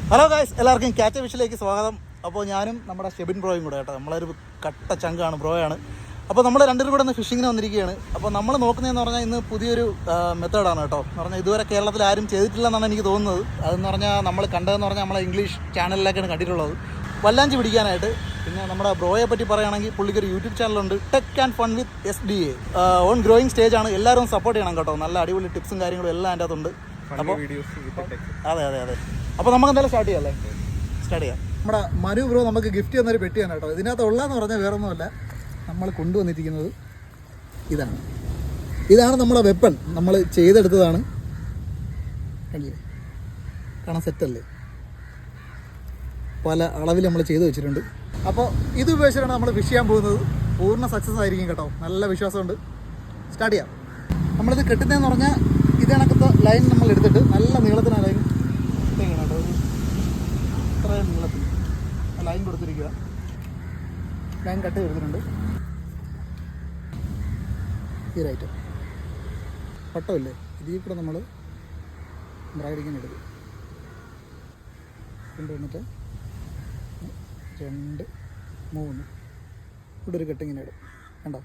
Hello guys, എല്ലാവർക്കും catch വിഷിലേക്ക് സ്വാഗതം. അപ്പോൾ ഞാനും നമ്മുടെ ഷെബിൻ ബ്രോയും കൂടെ കേട്ടോ, നമ്മളൊരു കട്ട ചങ്കാണ്, ബ്രോയാണ്. അപ്പോൾ നമ്മൾ രണ്ടുപേരും കൂടെ ഒന്ന് ഫിഷിങ്ങിന് വന്നിരിക്കുകയാണ്. അപ്പോൾ നമ്മൾ നോക്കുന്നതെന്ന് പറഞ്ഞാൽ ഇന്ന് പുതിയൊരു മെത്തേഡാണ് കേട്ടോ. എന്ന് പറഞ്ഞാൽ ഇതുവരെ കേരളത്തിൽ ആരും ചെയ്തിട്ടില്ലെന്നാണ് എനിക്ക് തോന്നുന്നത്. അതെന്ന് പറഞ്ഞാൽ നമ്മൾ കണ്ടതെന്ന് പറഞ്ഞാൽ നമ്മളെ ഇംഗ്ലീഷ് ചാനലിലേക്കാണ് കണ്ടിട്ടുള്ളത്, വല്ലാഞ്ചി പിടിക്കാനായിട്ട്. പിന്നെ നമ്മുടെ ബ്രോയെ പറ്റി പറയുകയാണെങ്കിൽ പുള്ളിക്കൊരു യൂട്യൂബ് ചാനലുണ്ട്, tech and fun with SDA. On growing സ്റ്റേജാണ്, എല്ലാവരും സപ്പോർട്ട് ചെയ്യണം കേട്ടോ. നല്ല അടിപൊളി ടിപ്സും കാര്യങ്ങളും എല്ലാം അതിൻ്റെ അകത്തുണ്ട്. അപ്പോൾ അതെ. അപ്പോൾ നമുക്ക് എന്തായാലും സ്റ്റാർട്ട് ചെയ്യാം. നമ്മുടെ മനു ബ്രോ നമുക്ക് ഗിഫ്റ്റ് തന്നൊരു പെട്ടിയാണ് കേട്ടോ. ഇതിനകത്ത് ഉള്ളതെന്ന് പറഞ്ഞാൽ വേറെ ഒന്നുമല്ല, നമ്മൾ കൊണ്ടുവന്നിരിക്കുന്നത് ഇതാണ് നമ്മളെ വെപ്പൺ. നമ്മൾ ചെയ്തെടുത്തതാണ്, കണ്ടില്ലേ, കാണാൻ സെറ്റല്ലേ, പല അളവിൽ നമ്മൾ ചെയ്ത് വെച്ചിട്ടുണ്ട്. അപ്പോൾ ഇത് ഉപയോഗിച്ചിട്ടാണ് നമ്മൾ ഫിഷ് ചെയ്യാൻ പോകുന്നത്. പൂർണ്ണ സക്സസ് ആയിരിക്കും കേട്ടോ, നല്ല വിശ്വാസമുണ്ട്. സ്റ്റാർട്ട് ചെയ്യാം. നമ്മളിത് കെട്ടുന്നതെന്ന് പറഞ്ഞാൽ ഇത് കണക്കത്തെ ലൈൻ നമ്മൾ എടുത്തിട്ട് നല്ല നീളത്തിനാണ് ലൈൻ ഇങ്ങനെ കേട്ടോ, ഇത്രയും നീളത്തിൽ ലൈൻ കൊടുത്തിരിക്കുക. ലൈൻ കട്ട് ചെയ്തിട്ടുണ്ട്. ഈ റൈറ്റ് പട്ടമില്ലേ, ഇതിൽ കൂടെ നമ്മൾ ബ്രാഡിക്കാൻ എടുക്കും. കൊണ്ടുവന്നിട്ട് 2, 3 ഇവിടെ ഒരു കെട്ടിങ്ങനെ ഇടും, കണ്ടോ.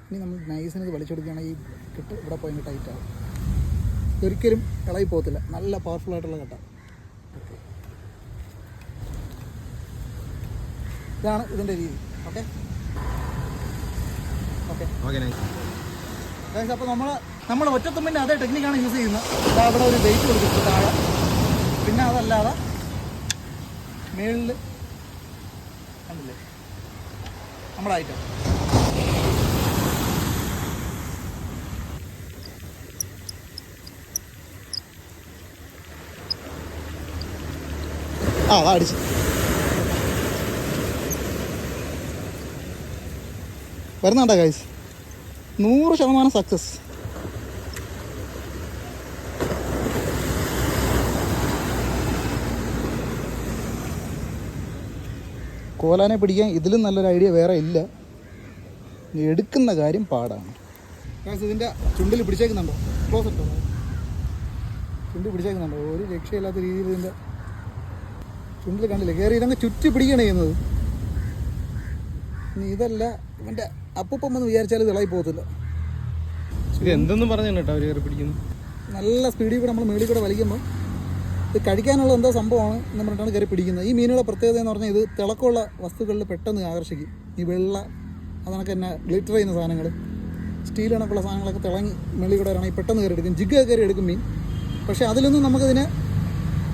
ഇനി നമ്മൾ നൈസിന് ഇത് വലിച്ചെടുക്കുകയാണെങ്കിൽ ഈ കെട്ട് ഇവിടെ പോയി ടൈറ്റാകും, ഒരിക്കലും ഇളകി പോകത്തില്ല. നല്ല പവർഫുള്ളായിട്ടുള്ള കെട്ടാണ്. ഓക്കെ, ഇതാണ് ഇതിൻ്റെ രീതി. ഓക്കെ. അപ്പോൾ നമ്മൾ ഒറ്റത്തുമ്പിൻ്റെ അതേ ടെക്നിക്കാണ് യൂസ് ചെയ്യുന്നത്. ഇതാ അവിടെ ഒരു വെയിറ്റ് കൊടുത്തിട്ട് താഴെ, പിന്നെ അതല്ലാതെ മേളിൽ കണ്ടില്ലേ നമ്മുടെ ഐറ്റം. അതാ അടിച്ച് വരുന്നുണ്ടോ ഗൈസ്, 100% സക്സസ്. കോലാനെ പിടിക്കാൻ ഇതിലും നല്ലൊരു ഐഡിയ വേറെ ഇല്ല. എടുക്കുന്ന കാര്യം പാടാണ് ഗൈസ്. ഇതിൻ്റെ ചുണ്ടിൽ പിടിച്ചേക്കുന്നുണ്ടോ, ക്ലോസ് ഇട്ടോ, ചുണ്ടിൽ പിടിച്ചേക്കുന്നുണ്ടോ, ഒരു രക്ഷയില്ലാത്ത രീതിയിൽ ഇതിൻ്റെ ചുണ്ടിൽ കണ്ടില്ലേ കയറി ഇതങ്ങ് ചുറ്റി പിടിക്കുകയാണ് ചെയ്യുന്നത്. ഇനി ഇതല്ല ഇവൻ്റെ അപ്പൂപ്പം എന്ന് വിചാരിച്ചാൽ ഇത് ഇളകി പോകത്തില്ല. എന്തെന്നും പറഞ്ഞു കേട്ടോ അവർ കയറി പിടിക്കുന്നു. നല്ല സ്പീഡിൽ കൂടെ നമ്മൾ മേളിൽ കൂടെ വലിക്കുമ്പോൾ ഇത് കഴിക്കാനുള്ള എന്തോ സംഭവമാണ് എന്ന് പറഞ്ഞിട്ടാണ് കയറി പിടിക്കുന്നത്. ഈ മീനുകളുടെ പ്രത്യേകത എന്ന് പറഞ്ഞാൽ ഇത് തിളക്കമുള്ള വസ്തുക്കളിൽ പെട്ടെന്ന് ആകർഷിക്കും. ഈ വെള്ള അതണക്ക് തന്നെ ഗ്ലിറ്റർ ചെയ്യുന്ന സാധനങ്ങൾ, സ്റ്റീൽ കണക്കുള്ള സാധനങ്ങളൊക്കെ തിളങ്ങി മേളിൽ കൂടെ വരണമെങ്കിൽ പെട്ടെന്ന് കയറി എടുക്കും, ജിഗ് കയറി എടുക്കും മീൻ. പക്ഷേ അതിലൊന്നും നമുക്കതിനെ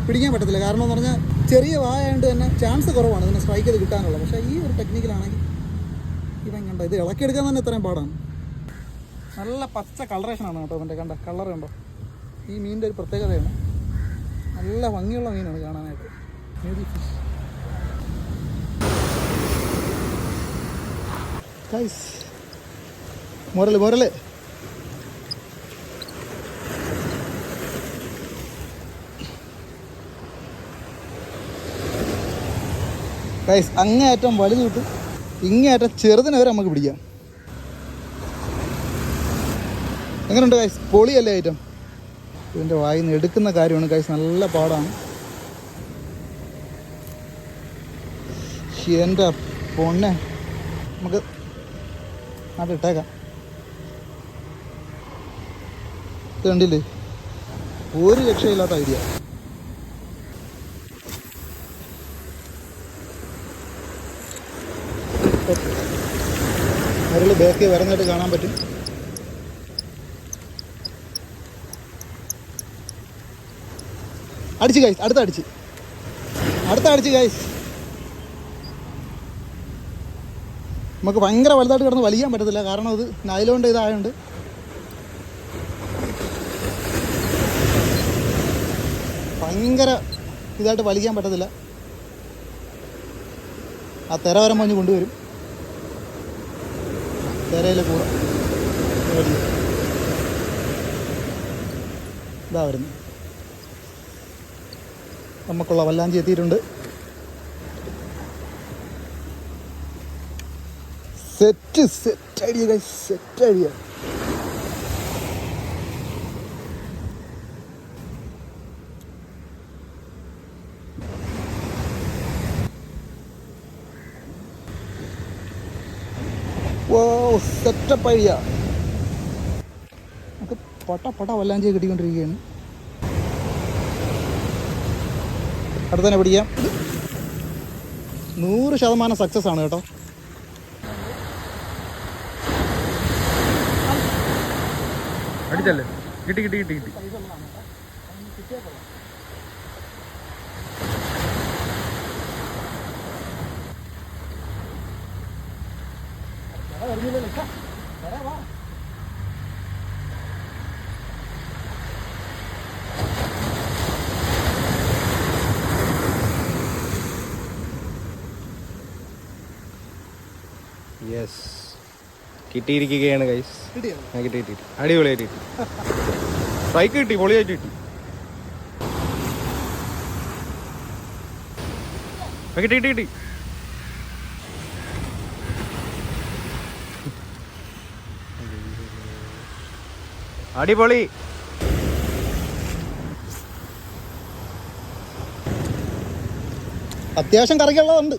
പിടിക്കാൻ പറ്റത്തില്ല. കാരണം എന്ന് പറഞ്ഞാൽ ചെറിയ വായതുകൊണ്ട് തന്നെ ചാൻസ് കുറവാണ് ഇതിനെ സ്ട്രൈക്ക് ചെയ്ത് കിട്ടാനുള്ളത്. പക്ഷേ ഈ ഒരു ടെക്നിക്കിലാണെങ്കിൽ ഇവൻ കണ്ടോ, ഇത് ഇളക്കിയെടുക്കാൻ തന്നെ ഇത്രയും പാടാണ്. നല്ല പച്ച കളറേഷനാണ് കേട്ടോ ഇവൻ്റെ, കണ്ട കളർ കണ്ടോ. ഈ മീനിൻ്റെ ഒരു പ്രത്യേകതയാണ്, നല്ല ഭംഗിയുള്ള മീനാണ് കാണാനായിട്ട്. മേരി ഫിഷ് ഗൈസ്, മുരല് ഗൈസ്. അങ്ങേയറ്റം വലുത് കിട്ടും, ഇങ്ങേയറ്റം ചെറുതിനെ വരെ നമുക്ക് പിടിക്കാം. എങ്ങനെയുണ്ട് ഗൈസ്, പൊളിയല്ലേ ഐറ്റം. ഇതിൻ്റെ വായിൽ നിന്ന് എടുക്കുന്ന കാര്യമാണ് ഗൈസ്, നല്ല പാടാണ്. എൻ്റെ പൊണ്ണെ, നമുക്ക് അതിട്ടേക്കാം. ഇത് കണ്ടില്ലേ, ഒരു രക്ഷയില്ലാത്ത ഐഡിയ. മുരളി ബാക്കിൽ വരുന്നതായിട്ട് കാണാൻ പറ്റും. അടിച്ച് ഗൈസ്, അടുത്ത അടിച്ച് ഗൈസ്. നമുക്ക് ഭയങ്കര വലുതായിട്ട് കിടന്ന് വലിക്കാൻ പറ്റത്തില്ല, കാരണം ഇത് നൈലോണിൻ്റെ ഇതായതുകൊണ്ട്. ഭയങ്കര ഇതായിട്ട് വലിക്കാൻ പറ്റത്തില്ല. ആ തിര വരം മഞ്ഞ് കൊണ്ടുവരും, തിരയിലെ കൂടെ ഇതാ വരുന്നു. നമുക്കുള്ള വല്ലാഞ്ചി എത്തിയിട്ടുണ്ട്. Set idea. Setup idea. നമുക്ക് പട്ട വല്ലാഞ്ചി കിട്ടിക്കൊണ്ടിരിക്കുകയാണ്. അടുത്ത് തന്നെ പിടിക്കാം. 100% സക്സസ് ആണ് കേട്ടോ. അടിച്ചല്ലേ? കിട്ടി കിട്ടി കിട്ടി കിട്ടി. യെസ്, കിട്ടിയിരിക്കുകയാണ് ഗൈസ്. കിട്ടി കിട്ടി, അടിപൊളിയായിട്ട് കിട്ടി. സ്ട്രൈക്ക് കിട്ടി, പൊളിയായിട്ട് കിട്ടി. കിട്ടി കിട്ടി കിട്ടി. അടിപൊളി. അത്യാവശ്യം കറിക്കുള്ളതുണ്ട്.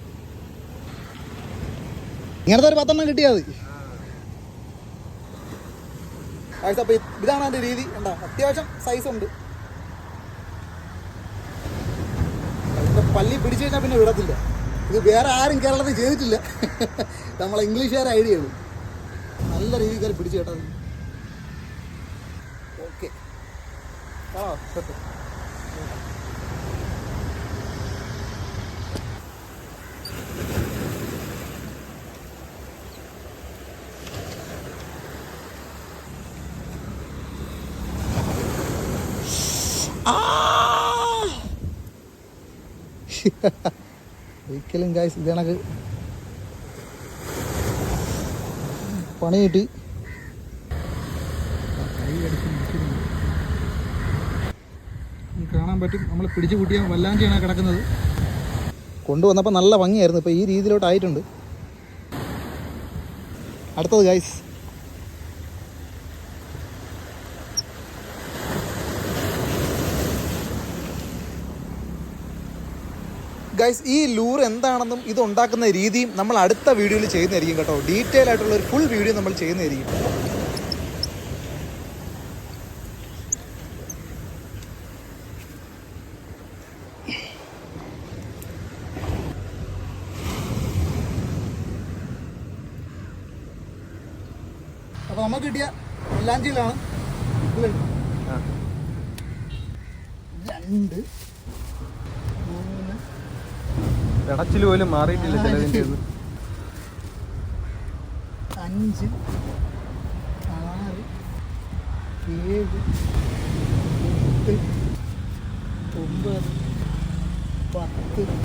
ഇങ്ങനത്തെ ഒരു 10 കിട്ടിയാൽ മതി. അപ്പോൾ ഇതാണ് എൻ്റെ രീതി. ഉണ്ടോ, അത്യാവശ്യം സൈസ് ഉണ്ട്. പല്ലി പിടിച്ചു കഴിഞ്ഞാൽ പിന്നെ വിടത്തില്ല. ഇത് വേറെ ആരും കേരളത്തിൽ ചെയ്തിട്ടില്ല. നമ്മളെ ഇംഗ്ലീഷുകാരെ ഐഡിയയാണ്. നല്ല രീതിയിൽ കയറി പിടിച്ചു കേട്ടത്. ഓക്കെ, ഒരിക്കലും ഗൈസ് ഇത് കണക്ക് പണി കിട്ടി. കാണാൻ പറ്റും നമ്മൾ പിടിച്ചു കൂട്ടിയ വല്ലാഞ്ചിയാണ് കിടക്കുന്നത്. കൊണ്ടുവന്നപ്പോൾ നല്ല ഭംഗിയായിരുന്നു. ഇപ്പോൾ ഈ രീതിയിലോട്ടായിട്ടുണ്ട്. അടുത്തത് ഗൈസ്, ഈ ലൂർ എന്താണെന്നും ഇത് ഉണ്ടാക്കുന്ന രീതിയും നമ്മൾ അടുത്ത വീഡിയോയിൽ ചെയ്യുന്നതായിരിക്കും കേട്ടോ. ഡീറ്റെയിൽ ആയിട്ടുള്ള ഒരു ഫുൾ വീഡിയോ നമ്മൾ ചെയ്യുന്നതായിരിക്കും. അപ്പോൾ നമുക്ക് കിട്ടിയ വല്ലാഞ്ചിയിലാണ് 2 ഇടച്ചിൽ പോലും മാറിയിട്ടില്ല ചിലതിൻ്റെ. 5 6 7 8 9 10.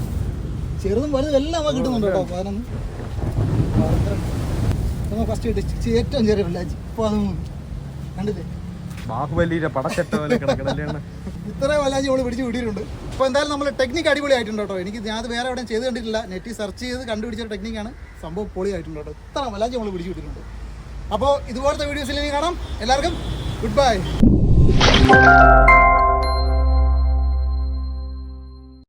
ചെറുതും വലുതും എല്ലാം നമുക്ക് കിട്ടുന്നുണ്ട് കേട്ടോ. 11 12 ഫസ്റ്റ് കിട്ടി ഏറ്റവും ചെറിയ വല്ലാഞ്ചി. 13 കണ്ടില്ലേ? ബാഹുബലിയുടെ പടച്ചട്ട പോലെ കിടക്കണല്ലേ. ഇത്രയും വല്ലാഞ്ചി നമ്മൾ പിടിച്ച് കിട്ടിയിട്ടുണ്ട്. അപ്പോൾ എന്തായാലും നമ്മൾ ടെക്നിക്ക് അടിപൊളിയായിട്ടുണ്ട് കേട്ടോ. ഞാൻ അത് വേറെ എവിടെയും ചെയ്ത് കണ്ടിട്ടില്ല. നെറ്റിൽ സെർച്ച് ചെയ്ത് കണ്ടുപിടിച്ച ടെക്നിക്കാണ്. സംഭവം പൊളിയായിട്ടുണ്ട് കേട്ടോ. ഇത്ര വല്ലാഞ്ചി നമ്മൾ പിടിച്ച് കിട്ടിയിട്ടുണ്ട്. അപ്പോൾ ഇതുപോലത്തെ വീഡിയോസിൽ ഇനി കാണാം. എല്ലാവർക്കും ഗുഡ് ബൈ.